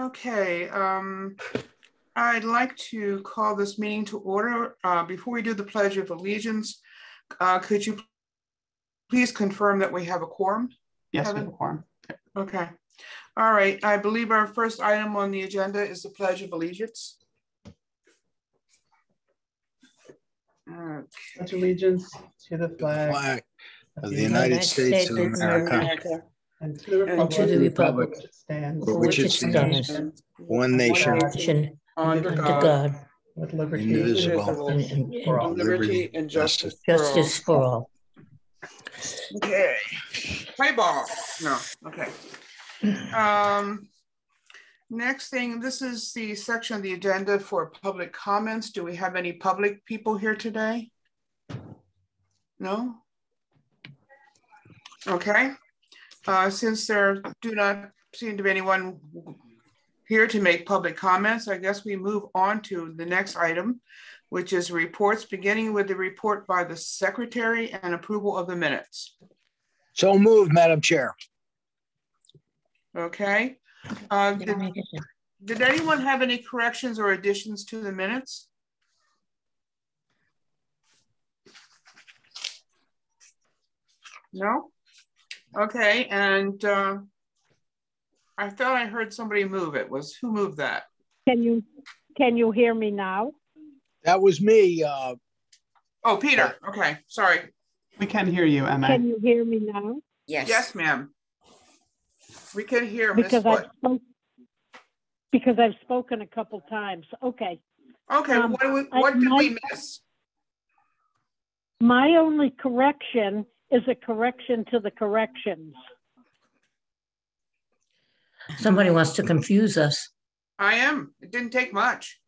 Okay, I'd like to call this meeting to order. Before we do the Pledge of Allegiance, could you please confirm that we have a quorum? Yes, we have a quorum. Okay. All right. I believe our first item on the agenda is the Pledge of Allegiance. Okay. Pledge allegiance to the flag of the United States of America and to the republic for which it stands, one nation, under God, with liberty indivisible, and liberty and justice for all. Okay. Play ball. No. Okay. Next thing, this is the section of the agenda for public comments. Do we have any public people here today? No? Okay. Since there do not seem to be anyone here to make public comments, I guess we move on to the next item, which is reports, beginning with the report by the secretary and approval of the minutes. So moved, Madam Chair. Okay. Did anyone have any corrections or additions to the minutes? No? Okay, and I thought I heard somebody move it. Who moved that? Can you hear me now? That was me. Oh, Peter. Okay, sorry. We can hear you, Emma. Can you hear me now? Yes. Yes, ma'am. We can hear because I've spoken a couple times. Okay. Okay. What did we miss? My only correction is a correction to the corrections. Somebody wants to confuse us. I am. It didn't take much.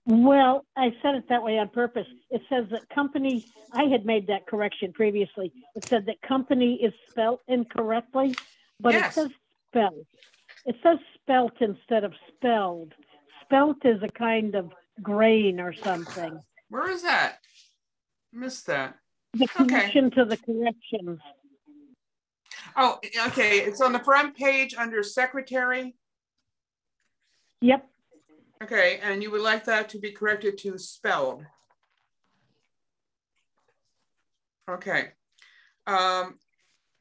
Well, I said it that way on purpose. It says that company, I had made that correction previously. It said that company is spelled incorrectly, but yes. It says spelled. It says spelt instead of spelled. Spelt is a kind of grain or something. Where is that? Missed that. The correction to the corrections. Oh, okay. It's on the front page under secretary. Yep. Okay, and you would like that to be corrected to spelled. Okay.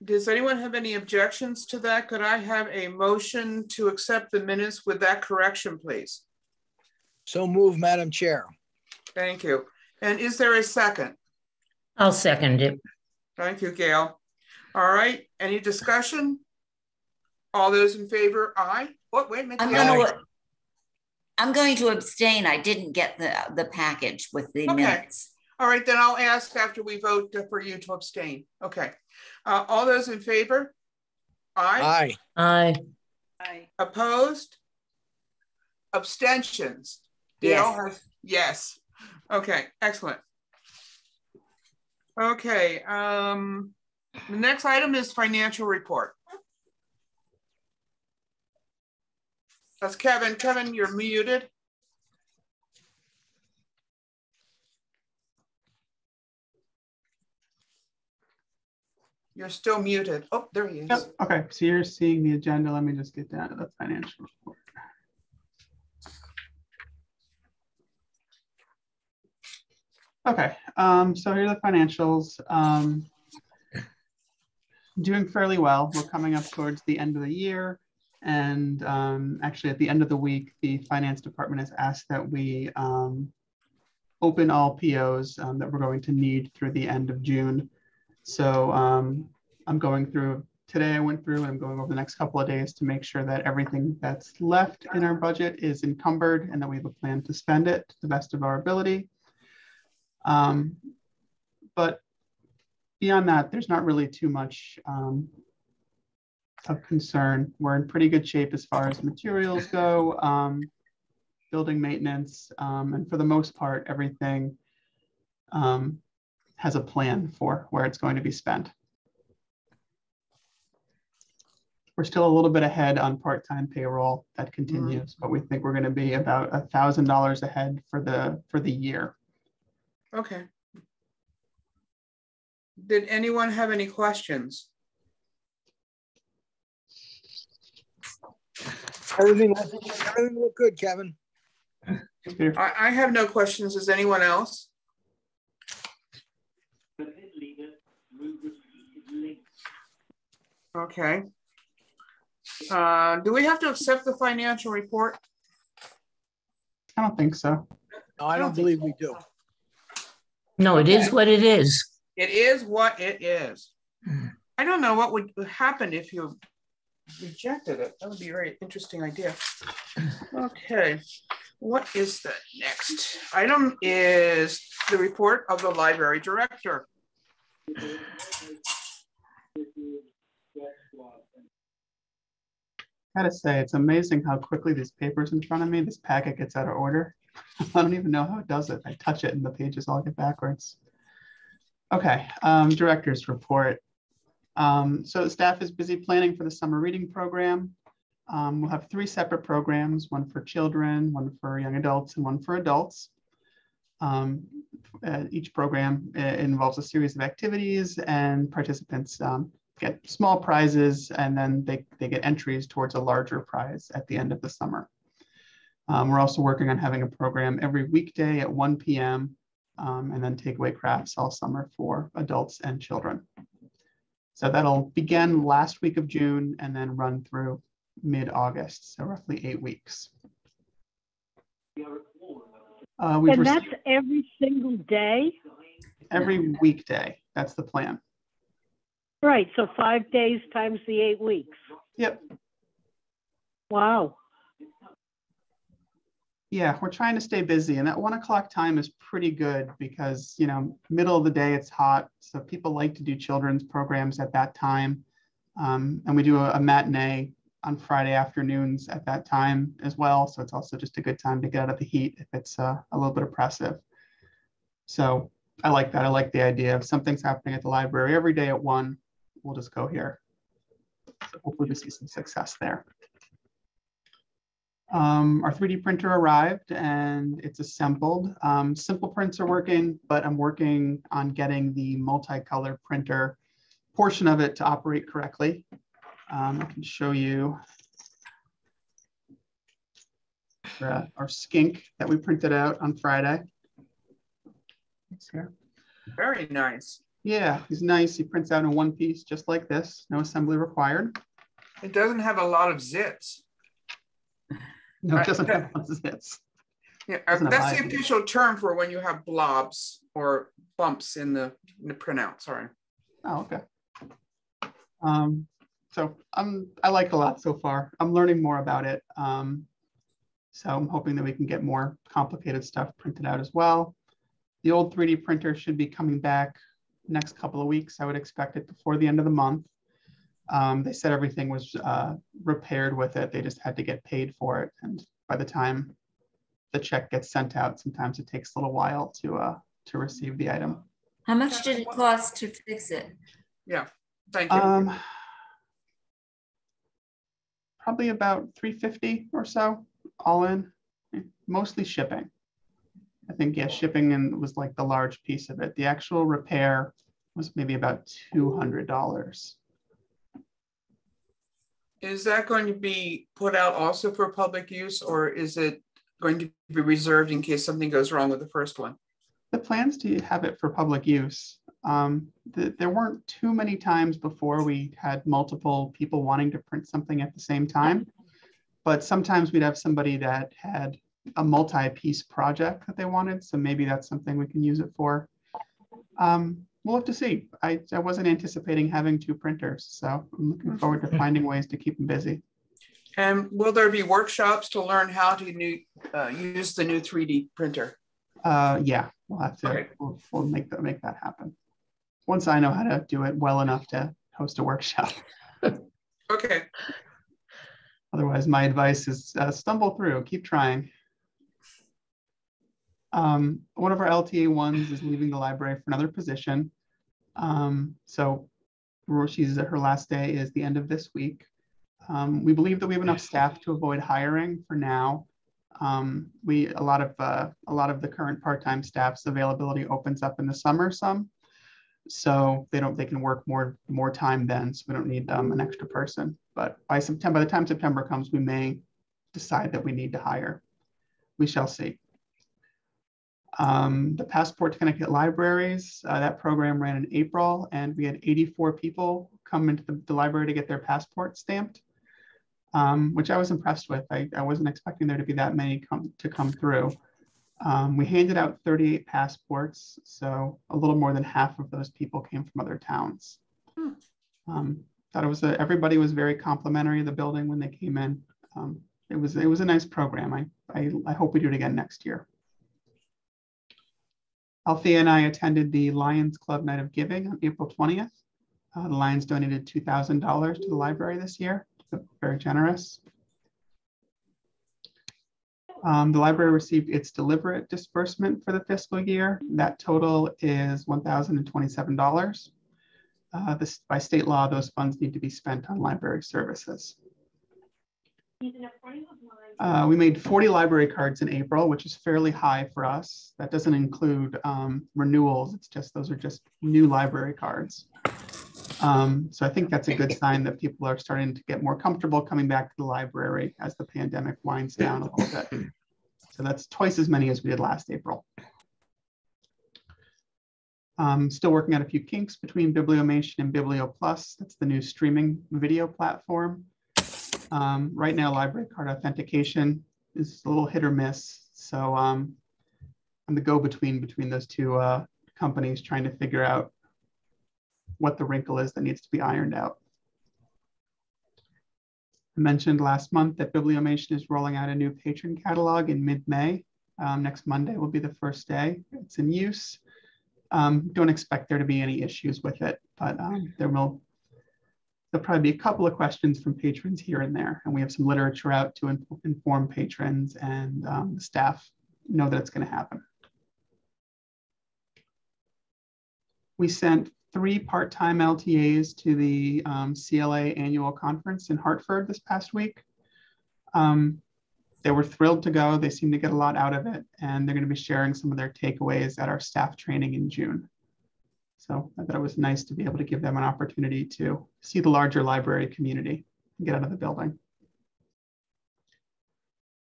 Does anyone have any objections to that? Could I have a motion to accept the minutes with that correction, please? So moved, Madam Chair. Thank you. And is there a second? I'll second it. Thank you, Gail. All right, any discussion? All those in favor, aye. What, wait a minute. I'm going to abstain. I didn't get the package with the minutes. All right, then I'll ask after we vote for you to abstain. Okay. All those in favor? Aye. Aye. Aye. Opposed? Abstentions? Yes. Yes. Okay, excellent. Okay, the next item is financial report. That's Kevin. Kevin, you're muted. You're still muted. Oh, there he is. Yep. Okay, so you're seeing the agenda. Let me just get down to the financial report. Okay, so here are the financials. Doing fairly well. We're coming up towards the end of the year. And actually at the end of the week, the finance department has asked that we open all POs that we're going to need through the end of June. So I'm going through, today I went through and I'm going over the next couple of days to make sure that everything that's left in our budget is encumbered and that we have a plan to spend it to the best of our ability. But beyond that, there's not really too much of concern. We're in pretty good shape as far as materials go, building maintenance, and for the most part, everything has a plan for where it's going to be spent. We're still a little bit ahead on part-time payroll that continues, but we think we're going to be about $1,000 ahead for the year. Okay. Did anyone have any questions? Everything looked good, Kevin. I have no questions. Does anyone else? Okay. Do we have to accept the financial report? I don't think so. No, I don't believe we do. No, it is what it is. It is what it is. I don't know what would happen if you rejected it. That would be a very interesting idea. Okay. What is the next item? Is the report of the library director. I gotta say, it's amazing how quickly these papers in front of me, this packet gets out of order. I don't even know how it does it. I touch it and the pages all get backwards. Okay, director's report. So the staff is busy planning for the summer reading program. We'll have 3 separate programs, one for children, one for young adults, and one for adults. Each program involves a series of activities, and participants get small prizes, and then they get entries towards a larger prize at the end of the summer. We're also working on having a program every weekday at 1 p.m. And then takeaway crafts all summer for adults and children. So that'll begin last week of June and then run through mid-August, so roughly 8 weeks. And that's every single day? Every weekday, that's the plan. Right, so 5 days times the 8 weeks. Yep. Wow. Yeah, we're trying to stay busy, and that 1 o'clock time is pretty good because, you know, middle of the day it's hot, so people like to do children's programs at that time. And we do a matinee on Friday afternoons at that time as well, so it's also just a good time to get out of the heat if it's a little bit oppressive. So I like that. I like the idea. If something's happening at the library every day at 1, we'll just go here. So hopefully we see some success there. Our 3D printer arrived and it's assembled. Simple prints are working, but I'm working on getting the multicolor printer portion of it to operate correctly. I can show you our skink that we printed out on Friday. It's here. Very nice. Yeah, he's nice. He prints out in 1 piece, just like this. No assembly required. It doesn't have a lot of zits. No, it doesn't have lots of zits. Yeah, that's the official term for when you have blobs or bumps in the printout. Sorry. Oh, okay. So I like it a lot so far. I'm learning more about it. So I'm hoping that we can get more complicated stuff printed out as well. The old 3D printer should be coming back next couple of weeks. I would expect it before the end of the month. They said everything was repaired with it. They just had to get paid for it. And by the time the check gets sent out, sometimes it takes a little while to receive the item. How much did it cost to fix it? Yeah, thank you. Probably about $350 or so, all in, mostly shipping. I think, yeah, shipping and was like the large piece of it. The actual repair was maybe about $200. Is that going to be put out also for public use, or is it going to be reserved in case something goes wrong with the first one? The plans to have it for public use. There weren't too many times before we had multiple people wanting to print something at the same time, but sometimes we'd have somebody that had a multi-piece project that they wanted, so maybe that's something we can use it for. We'll have to see. I wasn't anticipating having 2 printers, so I'm looking forward to finding ways to keep them busy. And will there be workshops to learn how to use the new 3D printer? Yeah, we'll have to. Okay. We'll make that happen. Once I know how to do it well enough to host a workshop. Okay. Otherwise, my advice is stumble through, keep trying. One of our LTA ones is leaving the library for another position. So her last day is the end of this week. We believe that we have enough staff to avoid hiring for now. A lot of the current part-time staff's availability opens up in the summer some, so they can work more time then, so we don't need an extra person. But by the time September comes, we may decide that we need to hire. We shall see. The Passport to Connecticut Libraries, that program ran in April, and we had 84 people come into the library to get their passport stamped, which I was impressed with. I wasn't expecting there to be that many come through. We handed out 38 passports, so a little more than half of those people came from other towns. Thought it was everybody was very complimentary of the building when they came in. It was a nice program. I hope we do it again next year. Althea and I attended the Lions Club Night of Giving on April 20th. The Lions donated $2,000 to the library this year. So very generous. The library received its deliberate disbursement for the fiscal year. That total is $1,027. By state law, those funds need to be spent on library services. We made 40 library cards in April, which is fairly high for us. That doesn't include renewals. It's just, those are just new library cards. So I think that's a good sign that people are starting to get more comfortable coming back to the library as the pandemic winds down a little bit. So that's twice as many as we did last April. Still working out a few kinks between Bibliomation and BiblioPlus. That's the new streaming video platform. Right now, library card authentication is a little hit or miss. So I'm the go-between between those two companies, trying to figure out what the wrinkle is that needs to be ironed out. I mentioned last month that Bibliomation is rolling out a new patron catalog in mid-May. Next Monday will be the first day it's in use. Don't expect there to be any issues with it, but there'll probably be a couple of questions from patrons here and there, and we have some literature out to inform patrons and the staff know that it's going to happen. We sent 3 part-time LTAs to the CLA annual conference in Hartford this past week. They were thrilled to go. They seemed to get a lot out of it, and they're going to be sharing some of their takeaways at our staff training in June. So I thought it was nice to be able to give them an opportunity to see the larger library community and get out of the building.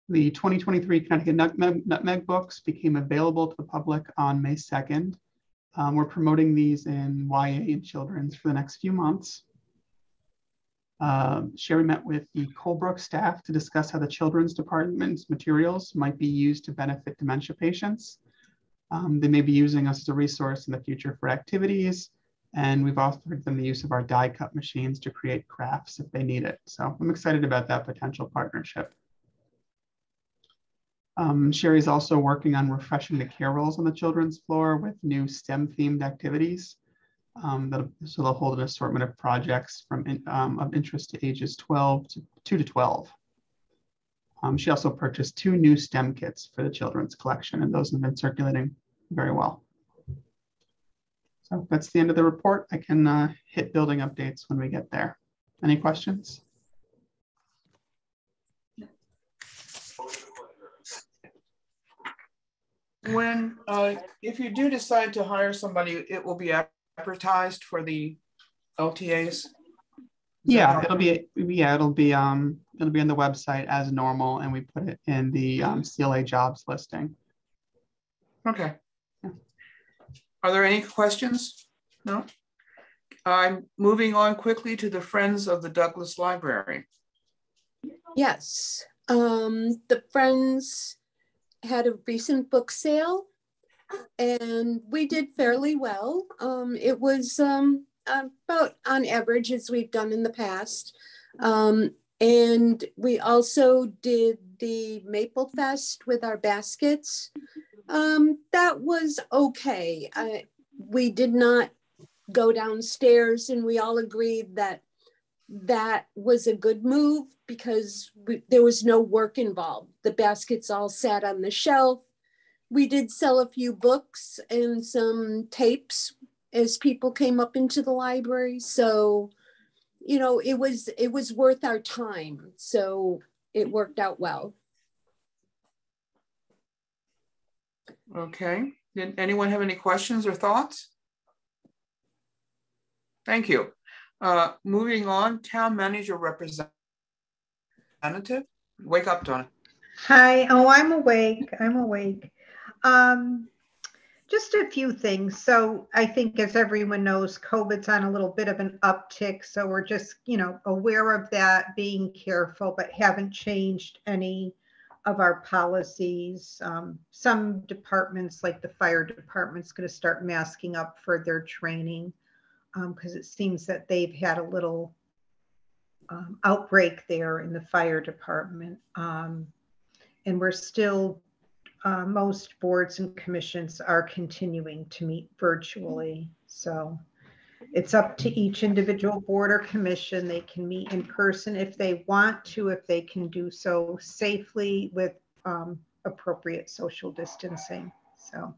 The 2023 Connecticut Nutmeg books became available to the public on May 2nd. We're promoting these in YA and children's for the next few months. Sherry met with the Colebrook staff to discuss how the children's department's materials might be used to benefit dementia patients. They may be using us as a resource in the future for activities, and we've offered them the use of our die cut machines to create crafts if they need it. So I'm excited about that potential partnership. Sherry's also working on refreshing the care rolls on the children's floor with new STEM themed activities. So they'll hold an assortment of projects of interest to ages 2 to 12. She also purchased 2 new STEM kits for the children's collection, and those have been circulating very well. So that's the end of the report. I can hit building updates when we get there. Any questions? When, if you do decide to hire somebody, it will be advertised for the LTAs? Yeah, it'll be on the website as normal, and we put it in the CLA jobs listing. Okay. Yeah. Are there any questions? No? I'm moving on quickly to the Friends of the Douglas Library. Yes, the Friends had a recent book sale, and we did fairly well. It was about on average as we've done in the past. And we also did the Maple Fest with our baskets. That was okay. We did not go downstairs, and we all agreed that that was a good move because there was no work involved. The baskets all sat on the shelf. We did sell a few books and some tapes as people came up into the library. So, you know, it was worth our time. So it worked out well. Okay. Did anyone have any questions or thoughts? Thank you. Moving on, Town Manager Representative. Wake up, Donna. Hi. Oh, I'm awake. I'm awake. Just a few things. So I think, as everyone knows, COVID's on a little bit of an uptick. So we're just, aware of that, being careful, but haven't changed any of our policies. Some departments, like the fire department's going to start masking up for their training because it seems that they've had a little outbreak there in the fire department. And we're still most boards and commissions are continuing to meet virtually. So it's up to each individual board or commission. They can meet in person if they want to, if they can do so safely with appropriate social distancing. So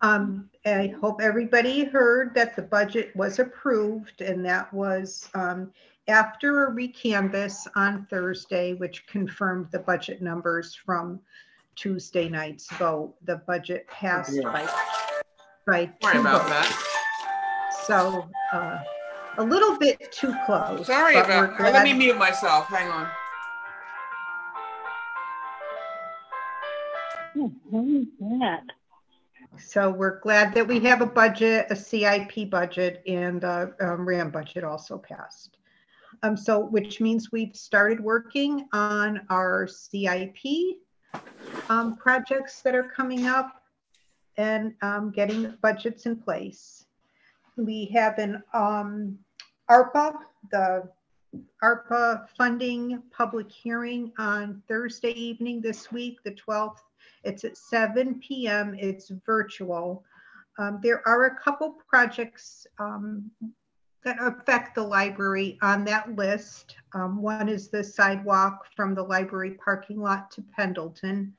I hope everybody heard that the budget was approved, and that was after a recanvass on Thursday, which confirmed the budget numbers from Tuesday night's vote. The budget passed by 2 Sorry about votes. that. So a little bit too close. Sorry about that. Let me mute myself. Hang on. So we're glad that we have a budget, a CIP budget, and RAM budget also passed. So which means we've started working on our CIP projects that are coming up and getting budgets in place. We have an ARPA, the ARPA funding public hearing on Thursday evening this week, the 12th. It's at 7 p.m. It's virtual. There are a couple projects that affect the library on that list. One is the sidewalk from the library parking lot to Pendleton,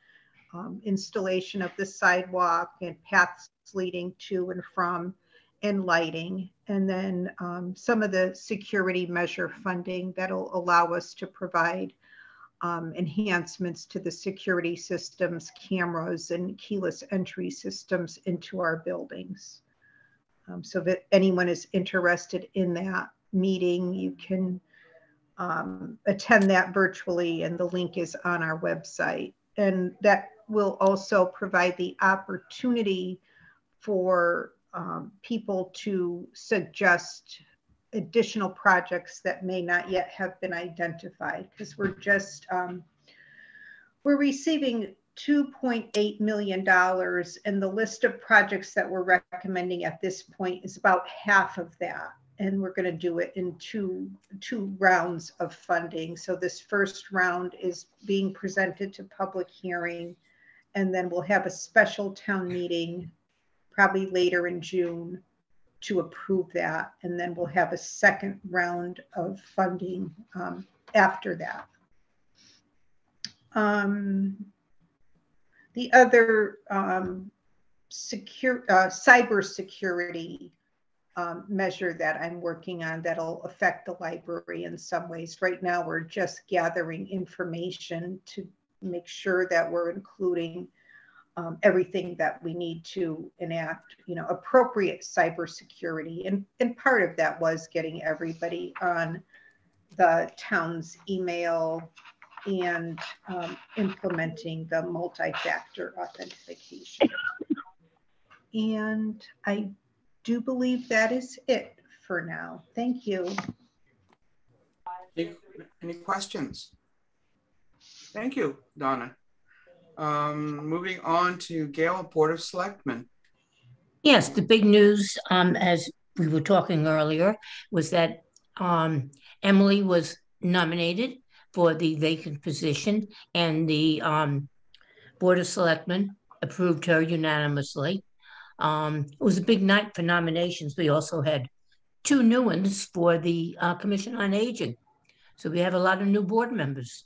installation of the sidewalk and paths leading to and from, and lighting. And then some of the security measure funding that'll allow us to provide enhancements to the security systems, cameras, and keyless entry systems into our buildings. So if anyone is interested in that meeting, you can attend that virtually, and the link is on our website. And that will also provide the opportunity for people to suggest additional projects that may not yet have been identified, because we're just we're receiving $2.8 million, and the list of projects that we're recommending at this point is about half of that, and we're going to do it in two rounds of funding. So this first round is being presented to public hearing, and then we'll have a special town meeting probably later in June to approve that, and then we'll have a second round of funding after that. The other cybersecurity measure that I'm working on that'll affect the library in some ways. Right now, we're just gathering information to make sure that we're including everything that we need to enact, appropriate cybersecurity. And part of that was getting everybody on the town's email and implementing the multi-factor authentication. And I do believe that is it for now. Thank you. Any questions? Thank you, Donna. Moving on to Gail, Board of Selectmen. Yes, the big news, as we were talking earlier, was that Emily was nominated for the vacant position, and the Board of Selectmen approved her unanimously. It was a big night for nominations. We also had 2 new ones for the Commission on Aging. So we have a lot of new board members.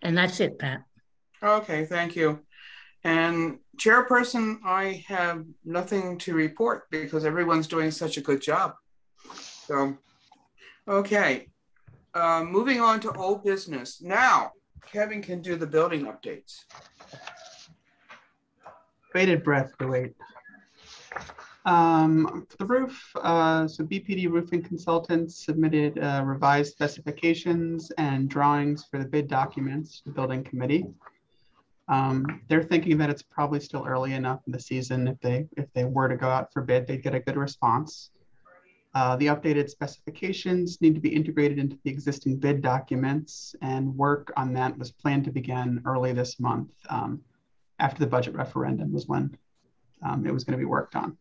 And that's it, Pat. Okay, thank you. And Chairperson, I have nothing to report because everyone's doing such a good job. So, okay. Moving on to old business. Now, Kevin can do the building updates. Bated breath to wait. For the roof, so BPD Roofing Consultants submitted revised specifications and drawings for the bid documents to the building committee. They're thinking that it's probably still early enough in the season. If they were to go out for bid, they'd get a good response. The updated specifications need to be integrated into the existing bid documents, and work on that was planned to begin early this month. After the budget referendum was when it was going to be worked on.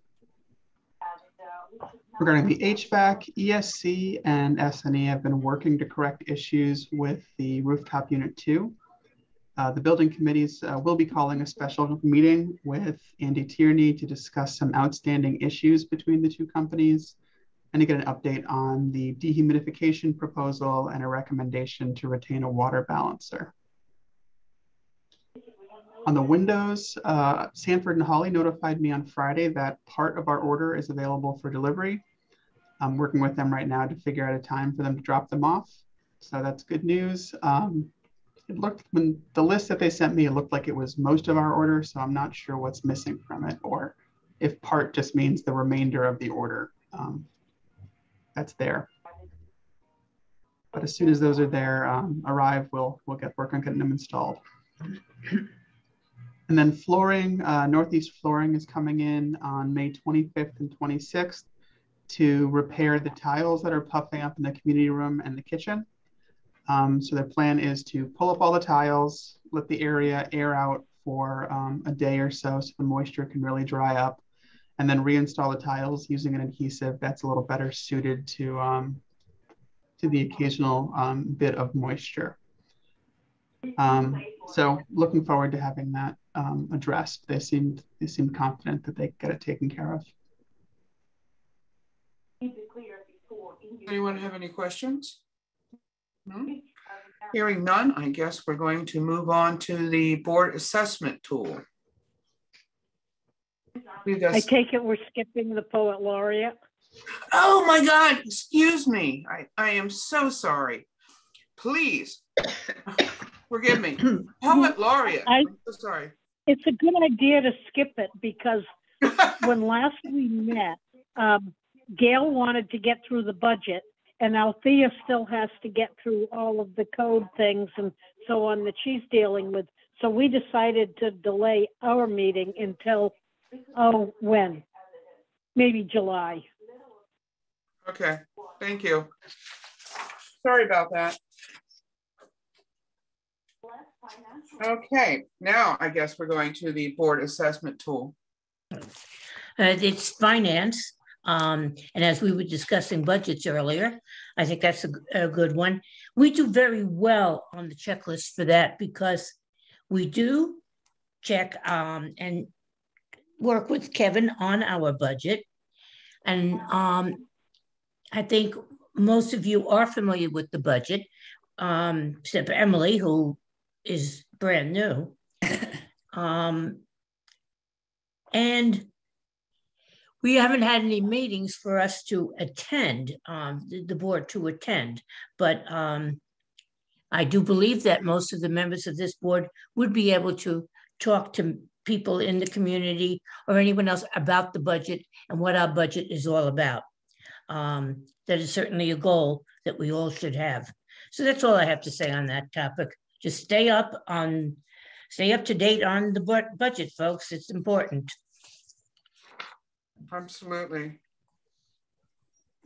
Regarding the HVAC, ESC and SNE have been working to correct issues with the rooftop unit 2. The building committees will be calling a special meeting with Andy Tierney to discuss some outstanding issues between the two companies and to get an update on the dehumidification proposal and a recommendation to retain a water balancer. On the windows, Sanford and Hawley notified me on Friday that part of our order is available for delivery. I'm working with them right now to figure out a time for them to drop them off. So that's good news. It looked, when the list that they sent me, it looked like it was most of our order. So I'm not sure what's missing from it, or if part just means the remainder of the order. That's there. But as soon as those are there, arrive, we'll get work on getting them installed. And then flooring, Northeast Flooring is coming in on May 25th and 26th to repair the tiles that are puffing up in the community room and the kitchen. So their plan is to pull up all the tiles, let the area air out for a day or so the moisture can really dry up, and then reinstall the tiles using an adhesive that's a little better suited to the occasional bit of moisture. So looking forward to having that addressed. They seemed confident that they get it taken care of. Anyone have any questions? No? Hearing none, I guess we're going to move on to the board assessment tool. I take it we're skipping the poet laureate. Oh my God, excuse me. I am so sorry. Please, forgive me. Poet laureate, I'm so sorry. It's a good idea to skip it because when last we met, Gail wanted to get through the budget, and Althea still has to get through all of the code things and so on that she's dealing with. So we decided to delay our meeting until, when? Maybe July. Okay, thank you. Sorry about that. Okay, now I guess we're going to the board assessment tool. It's finance. And as we were discussing budgets earlier, I think that's a good one. We do very well on the checklist for that because we do check and work with Kevin on our budget. And I think most of you are familiar with the budget, except for Emily, who is brand new. And we haven't had any meetings for us to attend, the board to attend, but I do believe that most of the members of this board would be able to talk to people in the community or anyone else about the budget and what our budget is all about. That is certainly a goal that we all should have. So that's all I have to say on that topic. Just stay up to date on the budget, folks. It's important. Absolutely.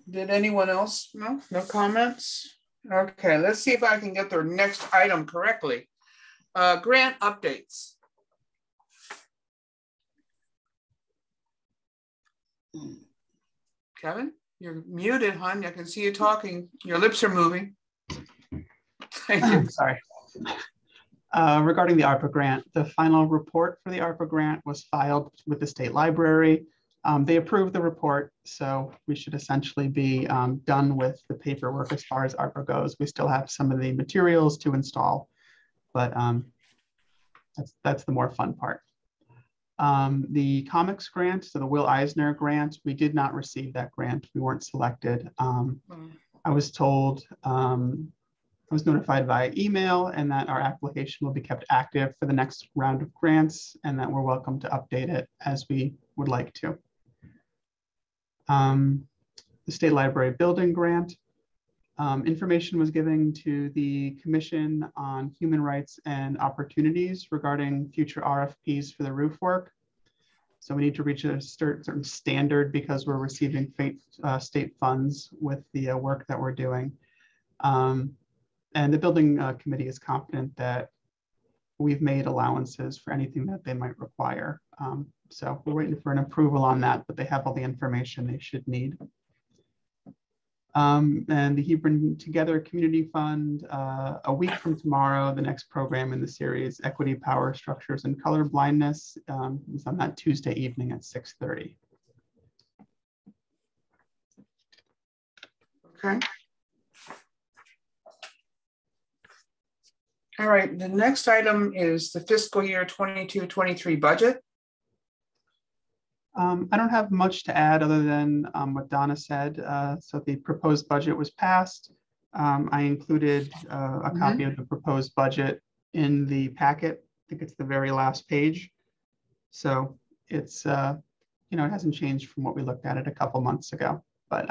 Did anyone else? No comments? Okay, let's see if I can get their next item correctly. Grant updates. Kevin, you're muted, hon. I can see you talking. Your lips are moving. Thank you. Sorry. Regarding the ARPA grant, the final report for the ARPA grant was filed with the state library. They approved the report, so we should essentially be done with the paperwork as far as ARPA goes. We still have some of the materials to install, but that's the more fun part. The comics grant, so the Will Eisner grant, we did not receive that grant. We weren't selected. I was told, I was notified via email and that our application will be kept active for the next round of grants and that we're welcome to update it as we would like to. The State Library Building Grant. Information was given to the Commission on Human Rights and Opportunities regarding future RFPs for the roof work. So we need to reach a certain standard because we're receiving state funds with the work that we're doing. And the building committee is confident that we've made allowances for anything that they might require. So we're waiting for an approval on that, but they have all the information they should need. And the Hebron Together Community Fund, a week from tomorrow, the next program in the series, Equity, Power, Structures, and Color Blindness, is on that Tuesday evening at 6:30. Okay. All right, the next item is the fiscal year 22-23 budget. I don't have much to add other than what Donna said. So the proposed budget was passed. I included a copy of the proposed budget in the packet. I think it's the very last page. So it's, you know, it hasn't changed from what we looked at it a couple months ago, but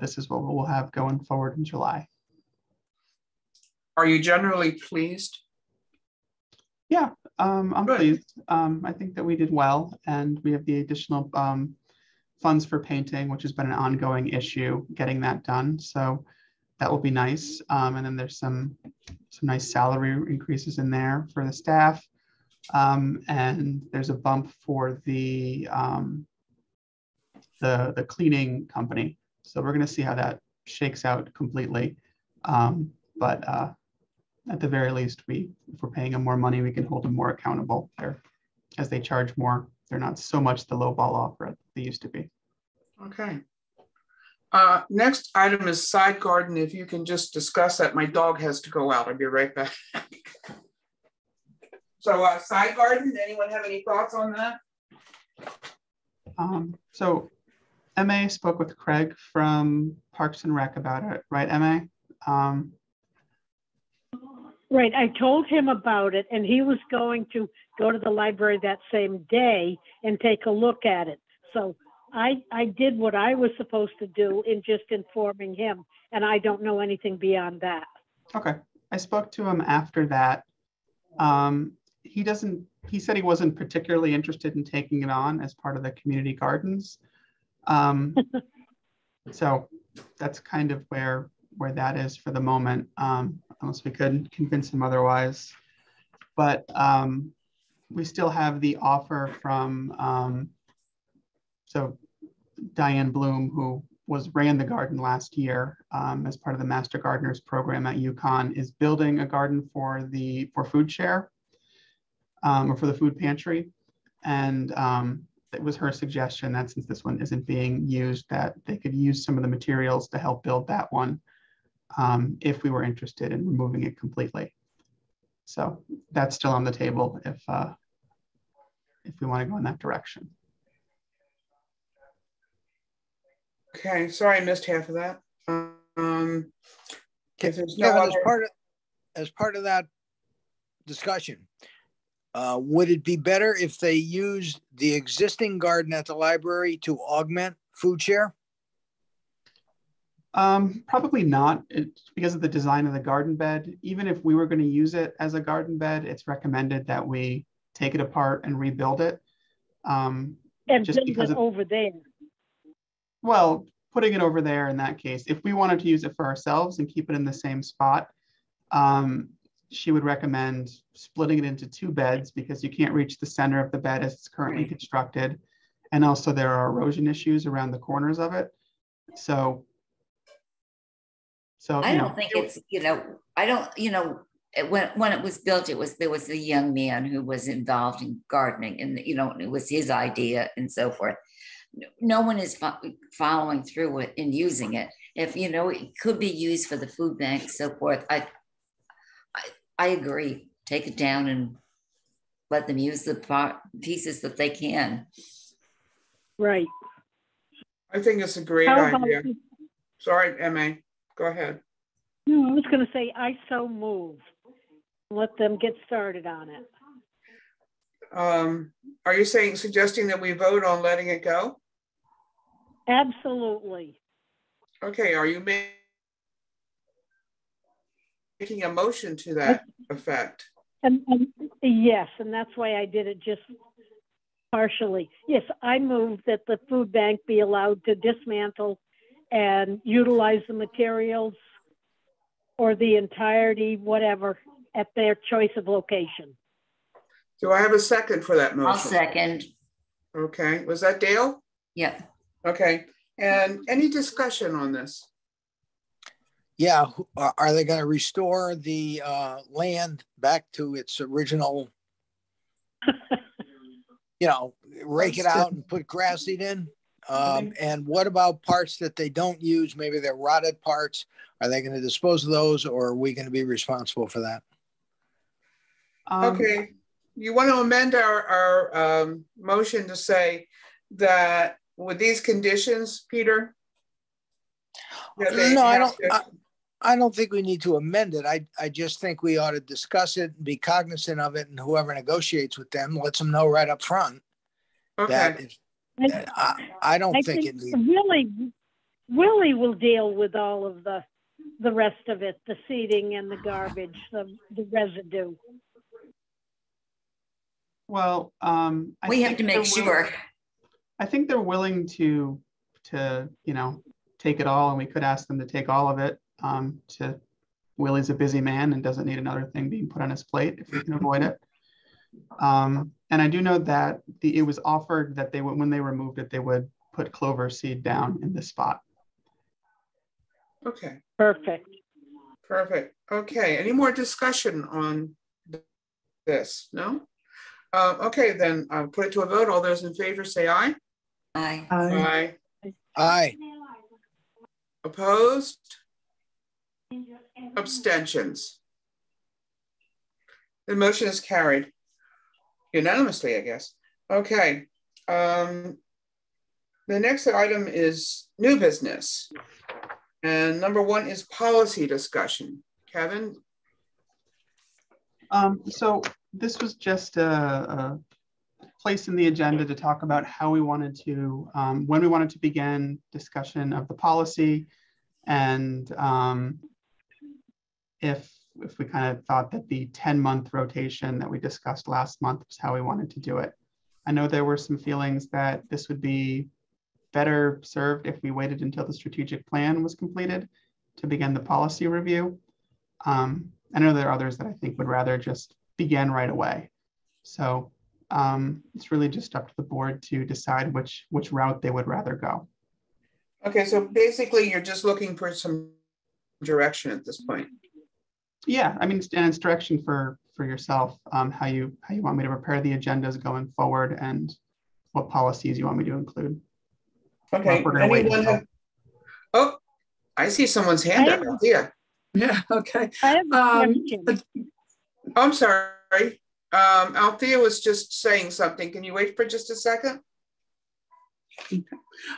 this is what we'll have going forward in July. Are you generally pleased? Yeah, I'm Good. pleased. I think that we did well, and we have the additional funds for painting, which has been an ongoing issue, getting that done. So that will be nice. And then there's some nice salary increases in there for the staff. And there's a bump for the cleaning company. So we're going to see how that shakes out completely. But at the very least, if we're paying them more money, we can hold them more accountable. As they charge more, they're not so much the low ball offer that they used to be. Okay. Next item is side garden. If you can just discuss that. My dog has to go out. I'll be right back. So side garden, anyone have any thoughts on that? So MA spoke with Craig from Parks and Rec about it, right, MA? Right, I told him about it, and he was going to go to the library that same day and take a look at it. So I did what I was supposed to do in just informing him, and I don't know anything beyond that. Okay, I spoke to him after that. He said he wasn't particularly interested in taking it on as part of the community gardens. So that's kind of where that is for the moment, unless we could convince him otherwise. But we still have the offer from, so Diane Bloom, who ran the garden last year as part of the Master Gardeners program at UConn, is building a garden for food share or for the food pantry. And it was her suggestion that since this one isn't being used, that they could use some of the materials to help build that one. If we were interested in removing it completely. So that's still on the table if we want to go in that direction. Okay, sorry I missed half of that. If there's no Kevin, other... as part of that discussion, would it be better if they used the existing garden at the library to augment food share? Probably not. It's because of the design of the garden bed. Even if we were going to use it as a garden bed, it's recommended that we take it apart and rebuild it. And just build because it over there. Well, putting it over there in that case, if we wanted to use it for ourselves and keep it in the same spot, she would recommend splitting it into 2 beds because you can't reach the center of the bed as it's currently constructed. And also there are erosion issues around the corners of it. So I don't think it's, when it was built, there was a young man who was involved in gardening, and it was his idea and so forth. No one is following through with and using it. If it could be used for the food bank, so forth. I agree. Take it down and let them use the pieces that they can. Right. I think it's a great idea. Sorry, MA. Go ahead. No, I was going to say, I so move. Let them get started on it. Are you suggesting that we vote on letting it go? Absolutely. Okay, are you making a motion to that effect? And yes, and that's why I did it just partially. Yes, I move that the food bank be allowed to dismantle and utilize the materials or the entirety, whatever, at their choice of location. Do I have a second for that motion? I'll second. Okay, was that Dale? Yep. Okay, and any discussion on this? Yeah, are they going to restore the land back to its original, rake it out and put grass seed in? And what about parts that they don't use? Maybe they're rotted parts. Are they going to dispose of those, or are we going to be responsible for that? Okay, you want to amend our motion to say that with these conditions, Peter? No, I don't think we need to amend it. I just think we ought to discuss it and be cognizant of it, and whoever negotiates with them lets them know right up front. Okay. I don't think it needs. Willie will deal with all of the rest of it, the seeding and the garbage, the residue. Well, we have to make sure. I think they're willing to take it all, and we could ask them to take all of it. Willie's a busy man and doesn't need another thing being put on his plate if we can avoid it. And I do know that it was offered that they would, when they removed it, they would put clover seed down in this spot. Okay. Perfect. Perfect. Okay. Any more discussion on this? No? Okay, then I'll put it to a vote. All those in favor say aye. Aye. Aye. Aye. Opposed? Abstentions? The motion is carried unanimously, I guess. Okay. The next item is new business. And number one is policy discussion. Kevin? So this was just a place in the agenda to talk about how we wanted to, when we wanted to begin discussion of the policy, and if we kind of thought that the 10-month rotation that we discussed last month was how we wanted to do it. I know there were some feelings that this would be better served if we waited until the strategic plan was completed to begin the policy review. I know there are others that I think would rather just begin right away. So it's really just up to the board to decide which route they would rather go. Okay, so basically you're just looking for some direction at this point. Yeah, I mean, and it's direction for yourself, how you want me to prepare the agendas going forward and what policies you want me to include. Okay. Oh, I see someone's hand up. Yeah. Yeah. Okay. I have a question. I'm sorry. Althea was just saying something. Can you wait for just a second?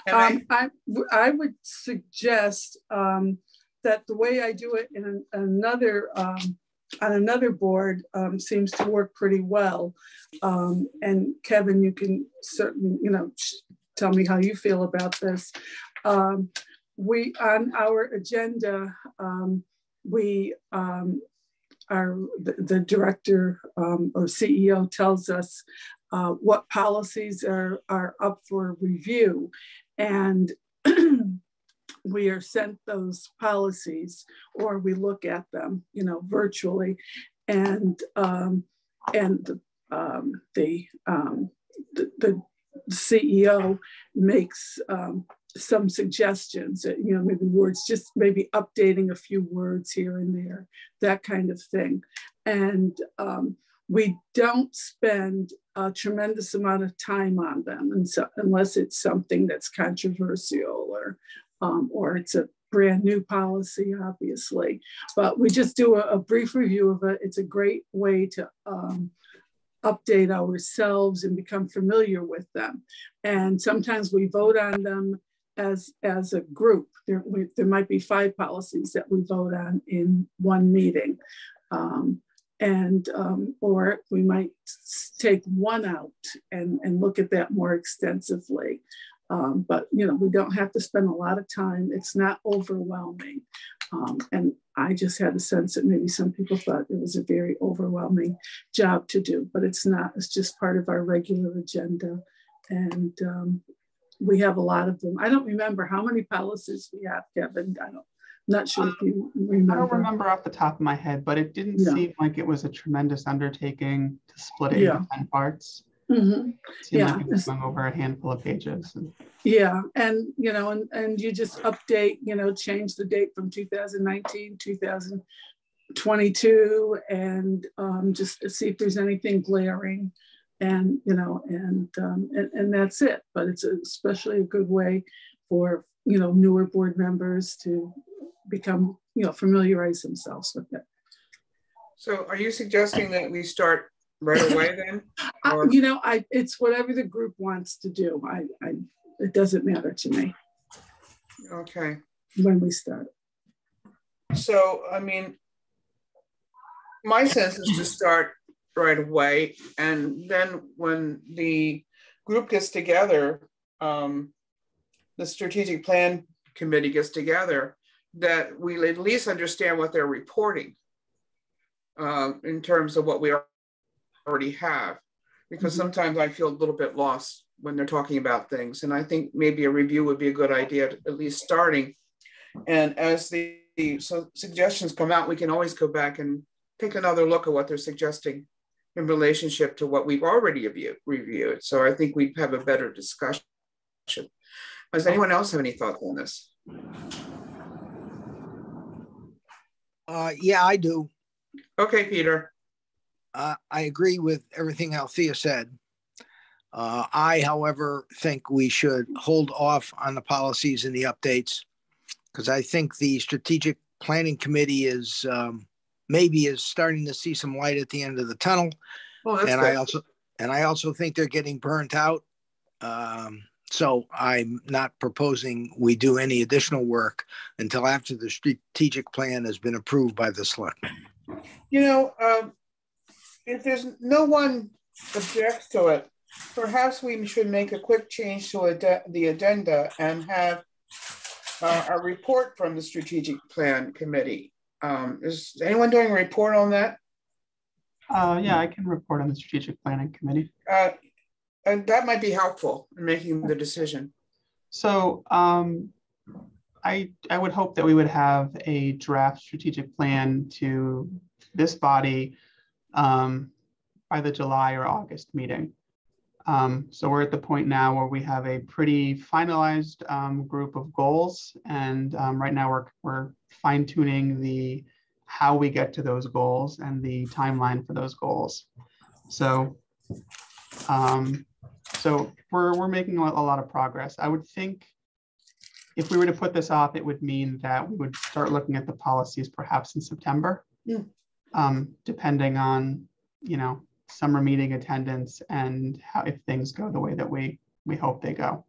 I would suggest that the way I do it in another on another board seems to work pretty well. And Kevin, you can certainly tell me how you feel about this. We on our agenda we the director or CEO tells us what policies are up for review, and we are sent those policies, or we look at them, virtually, and the CEO makes some suggestions, maybe words, just maybe updating a few words here and there, that kind of thing. And we don't spend a tremendous amount of time on them, and so, unless it's something that's controversial or it's a brand new policy, obviously. But we just do a brief review of it. It's a great way to update ourselves and become familiar with them. And sometimes we vote on them as a group. There might be 5 policies that we vote on in one meeting. And or we might take one out and look at that more extensively. But we don't have to spend a lot of time. It's not overwhelming. And I just had a sense that maybe some people thought it was a very overwhelming job to do, but it's not. It's just part of our regular agenda. And we have a lot of them. I don't remember how many policies we have, Kevin. I'm not sure if you remember. I don't remember off the top of my head, but it didn't seem like it was a tremendous undertaking to split it into 10 parts. Mm-hmm. It seemed like it was going over a handful of pages. Yeah, and and you just update, change the date from 2019, 2022, and just see if there's anything glaring, and and that's it. But it's especially a good way for newer board members to become familiarize themselves with it. So, are you suggesting that we start right away then? Or? It's whatever the group wants to do. It doesn't matter to me. Okay. When we start. So, I mean, my sense is to start right away. And then when the group gets together, the strategic plan committee gets together, that we at least understand what they're reporting in terms of what we already have. Because sometimes I feel a little bit lost when they're talking about things. And I think maybe a review would be a good idea, at least starting. And as the suggestions come out, we can always go back and take another look at what they're suggesting in relationship to what we've already reviewed. So I think we'd have a better discussion. Does anyone else have any thoughts on this? Yeah, I do. Okay, Peter. I agree with everything Althea said. I, however, think we should hold off on the policies and the updates because I think the strategic planning committee is maybe starting to see some light at the end of the tunnel. Oh, that's good. I also think they're getting burnt out. So I'm not proposing we do any additional work until after the strategic plan has been approved by the selectmen. If there's no one objects to it, perhaps we should make a quick change to the agenda and have a report from the strategic plan committee. Is anyone doing a report on that? Yeah, I can report on the strategic planning committee. And that might be helpful in making the decision. So I would hope that we would have a draft strategic plan to this body by the July or August meeting. So we're at the point now where we have a pretty finalized group of goals, and right now we're fine-tuning how we get to those goals and the timeline for those goals. So we're making a lot of progress. I would think if we were to put this off, it would mean that we would start looking at the policies perhaps in September, depending on summer meeting attendance and if things go the way that we hope they go.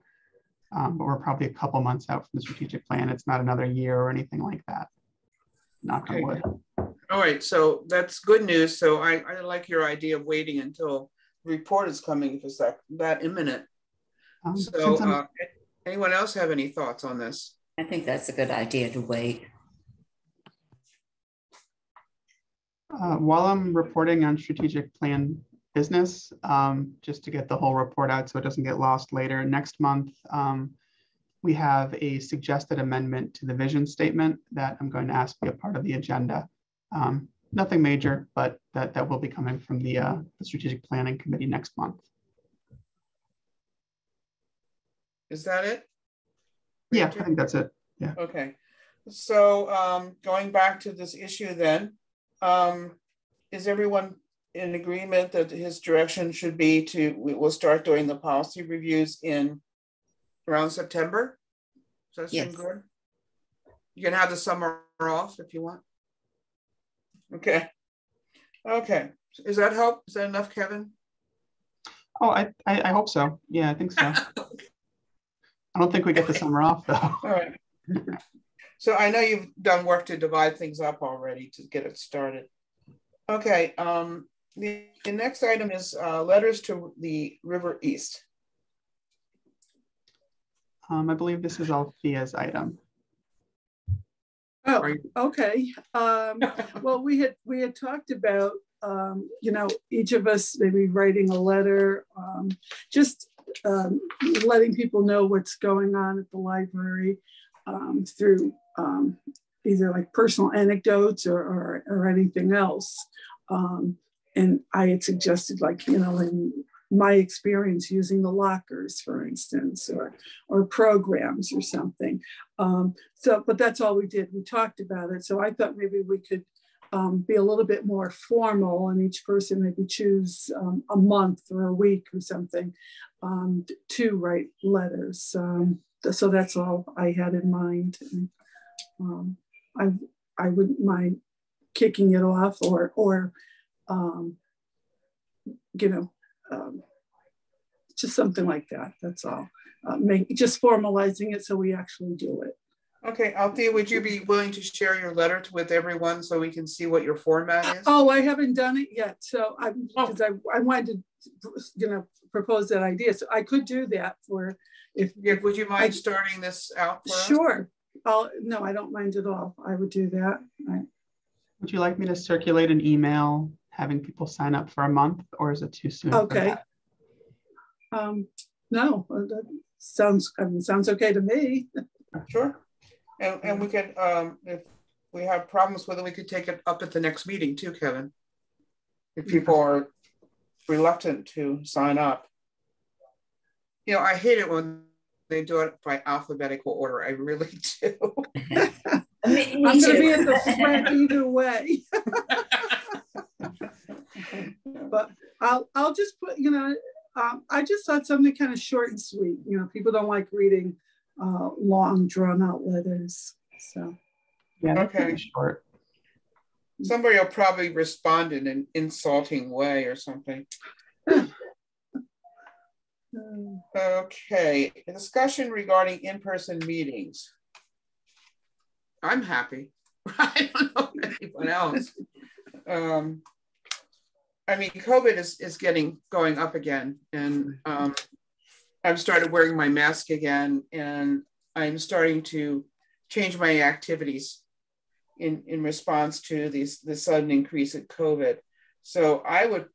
But we're probably a couple months out from the strategic plan. It's not another year or anything like that. Knock on wood. All right, so that's good news. So I like your idea of waiting until the report is coming if it's that imminent. So anyone else have any thoughts on this? I think that's a good idea to wait. While I'm reporting on strategic plan business, just to get the whole report out so it doesn't get lost later, next month, we have a suggested amendment to the vision statement that I'm going to ask be a part of the agenda. Nothing major, but that will be coming from the strategic planning committee next month. Is that it? Yeah, I think that's it. Yeah. Okay. So going back to this issue then, is everyone in agreement that his direction should be we will start doing the policy reviews in around September? Does that seem good? You can have the summer off if you want. Okay. Okay. Is that help? Is that enough, Kevin? Oh, I hope so. Yeah, I think so. I don't think we get the summer off though. All right. So I know you've done work to divide things up already to get it started. Okay, the next item is letters to the River East. I believe this is Althea's item. Oh, okay. Well, we had talked about, you know, each of us maybe writing a letter, just letting people know what's going on at the library through either like personal anecdotes or anything else. And I had suggested, like, you know, in my experience using the lockers, for instance, or programs or something. But that's all we did. We talked about it. So I thought maybe we could be a little bit more formal, and each person maybe choose a month or a week or something to write letters. So that's all I had in mind. And, I wouldn't mind kicking it off or you know, just something like that. That's all. Just formalizing it so we actually do it. Okay, Althea, would you be willing to share your letter with everyone so we can see what your format is? Oh, I haven't done it yet. So because I wanted to, you know, propose that idea. So I could do that for if. Would you mind starting this out for us? Sure. No, I don't mind at all. I would do that. Would you like me to circulate an email having people sign up for a month, or is it too soon? Okay. No, that sounds okay to me. Sure. And we could, if we have problems with it, we could take it up at the next meeting too, Kevin. If people are reluctant to sign up. You know, I hate it when they do it by alphabetical order. I really do. I'm going to be at the front either way. But I'll just put, you know, I just thought something kind of short and sweet. You know, people don't like reading long, drawn-out letters. So, yeah, okay, short. Somebody will probably respond in an insulting way or something. Okay, a discussion regarding in-person meetings. I'm happy. I don't know anyone else. I mean, COVID is going up again, and I've started wearing my mask again, and I'm starting to change my activities in response to the sudden increase in COVID. So I would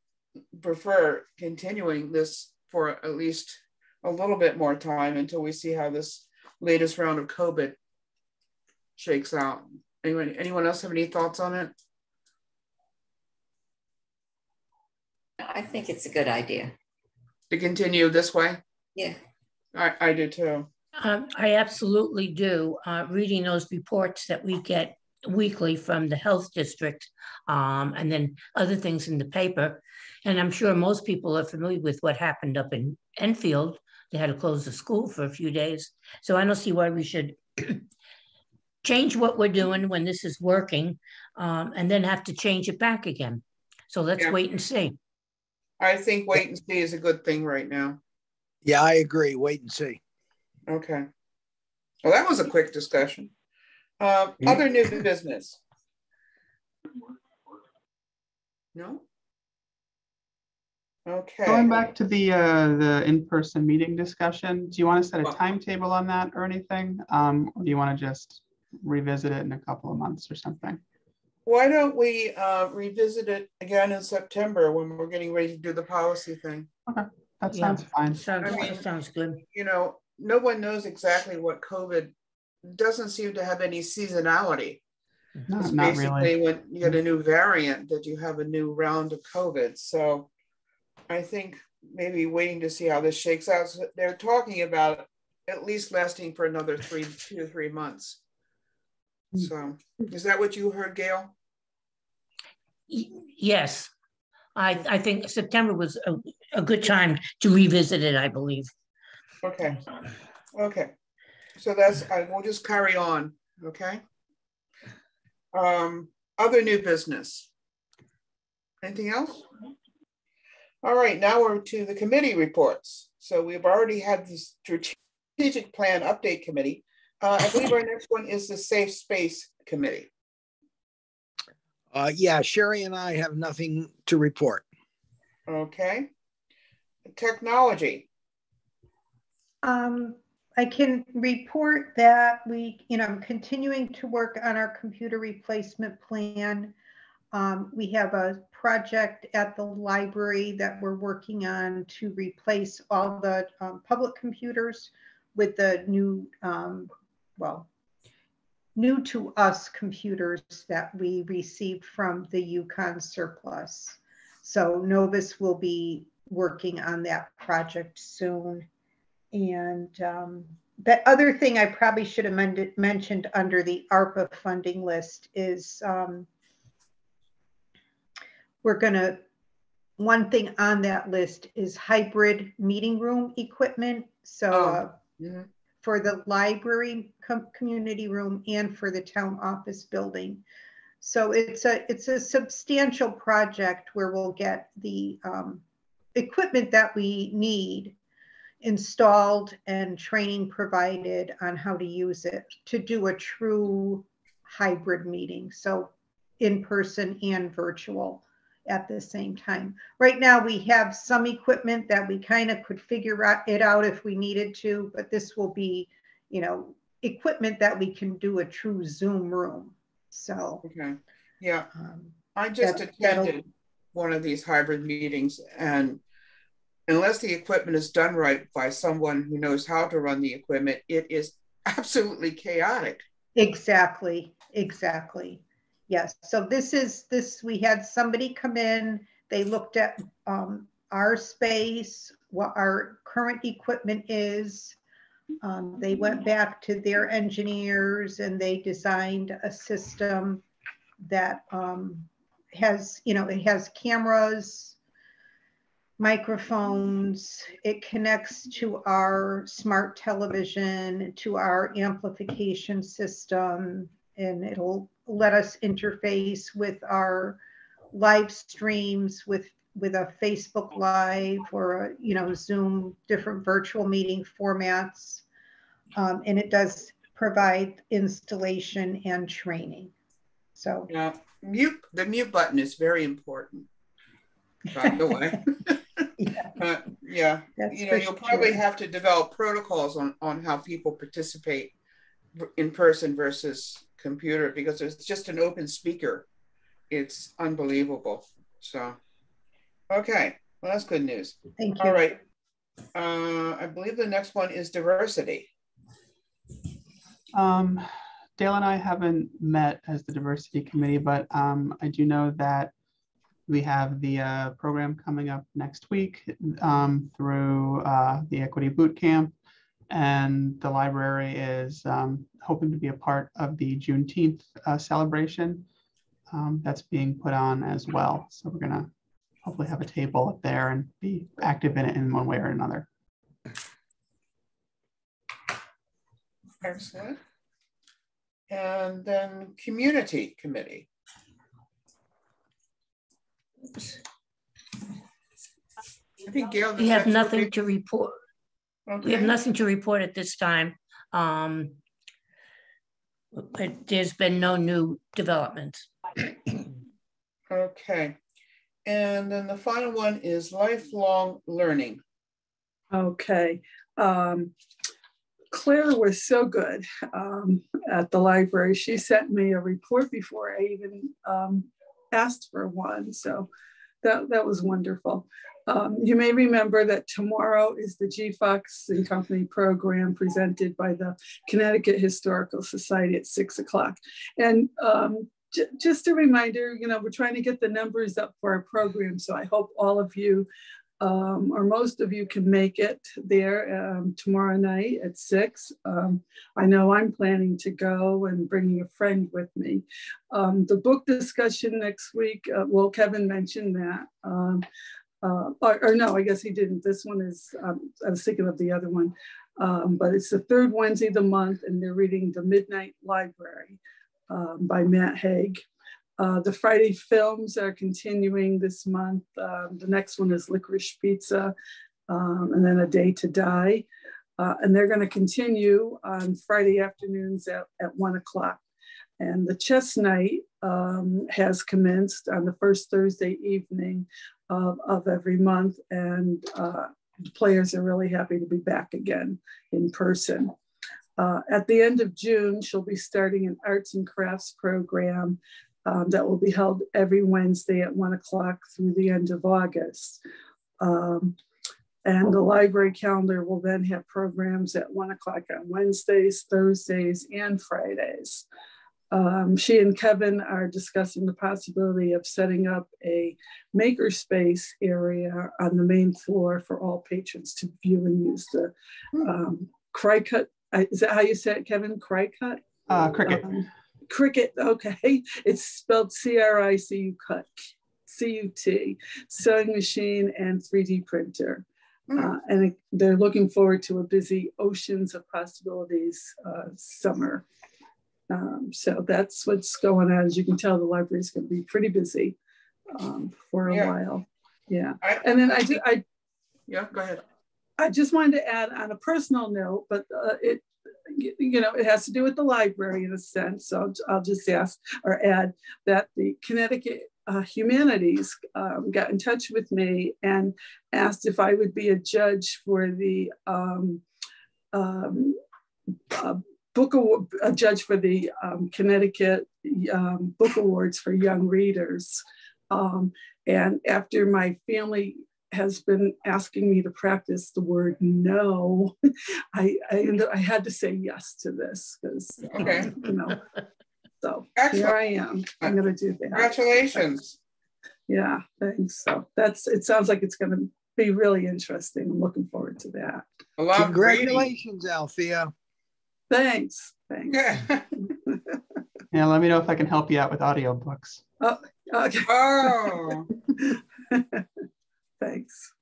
prefer continuing this for at least a little bit more time until we see how this latest round of COVID shakes out. Anyone else have any thoughts on it? I think it's a good idea. To continue this way? Yeah. I do too. I absolutely do. Reading those reports that we get weekly from the health district and then other things in the paper. And I'm sure most people are familiar with what happened up in Enfield. They had to close the school for a few days. So I don't see why we should change what we're doing when this is working and then have to change it back again. So let's wait and see. I think wait and see is a good thing right now. Yeah, I agree. Wait and see. Okay. Well, that was a quick discussion. Other new business? No? Okay. Going back to the in-person meeting discussion, do you want to set a timetable on that or anything? Or do you want to just revisit it in a couple of months or something? Why don't we revisit it again in September when we're getting ready to do the policy thing? Okay, that sounds fine. Sounds good. You know, no one knows exactly what COVID doesn't seem to have any seasonality. No, it's not basically really. when you get a new variant that you have a new round of COVID. So I think maybe waiting to see how this shakes out. So they're talking about at least lasting for another 2 to 3 months. So is that what you heard, Gail? Yes, I think September was a good time to revisit it, I believe. Okay. Okay. So we'll just carry on. Okay. Other new business. Anything else? All right, now we're to the committee reports. So we've already had the strategic plan update committee. I believe our next one is the safe space committee. Yeah, Sherry and I have nothing to report. Okay. Technology. I can report that I'm continuing to work on our computer replacement plan. We have a project at the library that we're working on to replace all the public computers with the new, new to us computers that we received from the Yukon surplus. So Novus will be working on that project soon. And the other thing I probably should have mentioned under the ARPA funding list is one thing on that list is hybrid meeting room equipment. So for the library community room and for the town office building. So it's a substantial project where we'll get the equipment that we need installed and training provided on how to use it to do a true hybrid meeting. So in person and virtual at the same time. Right now we have some equipment that we kind of could figure it out if we needed to, but this will be, equipment that we can do a true Zoom room. So, okay. Yeah. I just attended one of these hybrid meetings, and unless the equipment is done right by someone who knows how to run the equipment, it is absolutely chaotic. Exactly. Yes. So we had somebody come in, they looked at our space, what our current equipment is. They went back to their engineers and they designed a system that has, it has cameras, microphones, it connects to our smart television, to our amplification system, and it'll let us interface with our live streams with a Facebook Live or a, Zoom, different virtual meeting formats. And it does provide installation and training. So yeah, the mute button is very important, by the way. Yeah, you'll probably have to develop protocols on how people participate in person versus computer, because it's just an open speaker. It's unbelievable. So, okay, well, that's good news. Thank you. All right. I believe the next one is diversity. Dale and I haven't met as the diversity committee, but I do know that we have the program coming up next week through the Equity Boot Camp, and the library is hoping to be a part of the Juneteenth celebration that's being put on as well. So we're gonna hopefully have a table up there and be active in it in one way or another. Excellent. And then community committee. I think Gail, we have nothing to report. Okay. We have nothing to report at this time. But there's been no new developments. Okay. And then the final one is lifelong learning. Okay. Claire was so good at the library. She sent me a report before I even asked for one. So that was wonderful. You may remember that tomorrow is the G. Fox and Company program presented by the Connecticut Historical Society at 6 o'clock. And just a reminder, we're trying to get the numbers up for our program. So I hope all of you or most of you can make it there tomorrow night at 6. I know I'm planning to go and bringing a friend with me. The book discussion next week, well, Kevin mentioned that. Or no, I guess he didn't. This one is, I was thinking of the other one, but it's the third Wednesday of the month, and they're reading The Midnight Library by Matt Haig. The Friday films are continuing this month. The next one is Licorice Pizza, and then A Day to Die. And they're going to continue on Friday afternoons at 1 o'clock. And the chess night has commenced on the first Thursday evening of every month. And the players are really happy to be back again in person. At the end of June, she'll be starting an arts and crafts program that will be held every Wednesday at 1 o'clock through the end of August. And the library calendar will then have programs at 1 o'clock on Wednesdays, Thursdays, and Fridays. She and Kevin are discussing the possibility of setting up a makerspace area on the main floor for all patrons to view and use the Cricut. Is that how you say it, Kevin? Cricut? Cricket. Cricut, okay. It's spelled C-R-I-C-U-Cut, C-U-T, sewing machine and 3D printer. And they're looking forward to a busy Oceans of Possibilities summer. So that's what's going on. As you can tell, the library is going to be pretty busy for a while. Yeah. And then yeah, go ahead. I just wanted to add on a personal note, but it has to do with the library in a sense. So I'll just ask or add that the Connecticut Humanities got in touch with me and asked if I would be a judge for the Connecticut Book Awards for Young Readers. And after my family has been asking me to practice the word no, I had to say yes to this because, so excellent. Here I am. I'm going to do that. Congratulations. Yeah, thanks. So it sounds like it's going to be really interesting. I'm looking forward to that. Congratulations, Althea. Thanks. Yeah. Yeah, let me know if I can help you out with audiobooks. Oh, okay. Oh. Thanks.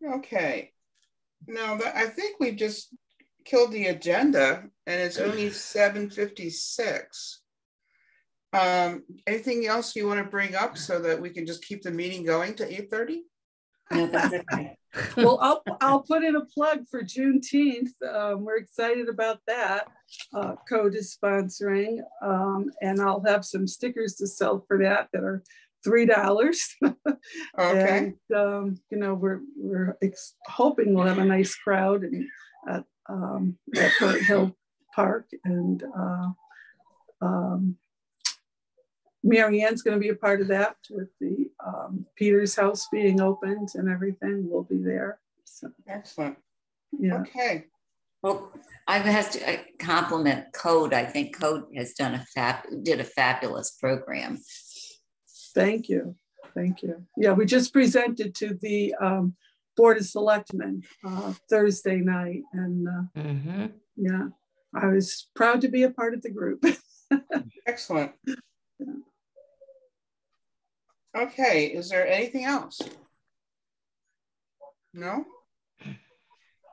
Okay. Now I think we just killed the agenda, and it's only 7:56. Anything else you want to bring up so that we can just keep the meeting going to 8:30? No, that's okay. Well, I'll put in a plug for Juneteenth. We're excited about that. Code is sponsoring, and I'll have some stickers to sell for that are $3. Okay. And we're hoping we'll have a nice crowd at Port Hill Park, and Mary Ann's going to be a part of that with the Peter's house being opened and everything. We'll be there. So. Excellent. Yeah. Okay. Well, I have to compliment Code. I think Code has did a fabulous program. Thank you. Thank you. Yeah, we just presented to the Board of Selectmen Thursday night, and yeah, I was proud to be a part of the group. Excellent. Okay, is there anything else? No?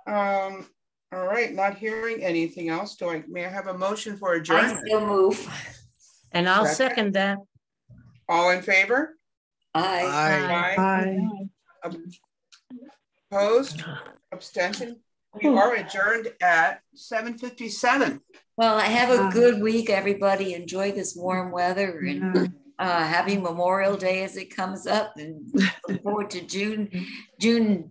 All right, not hearing anything else. May I have a motion for adjournment? I still move. And I'll second that. All in favor? Aye. Bye. Opposed? Abstention? We are adjourned at 7:57. Well, have a good week, everybody. Enjoy this warm weather, and happy Memorial Day as it comes up, and look forward to June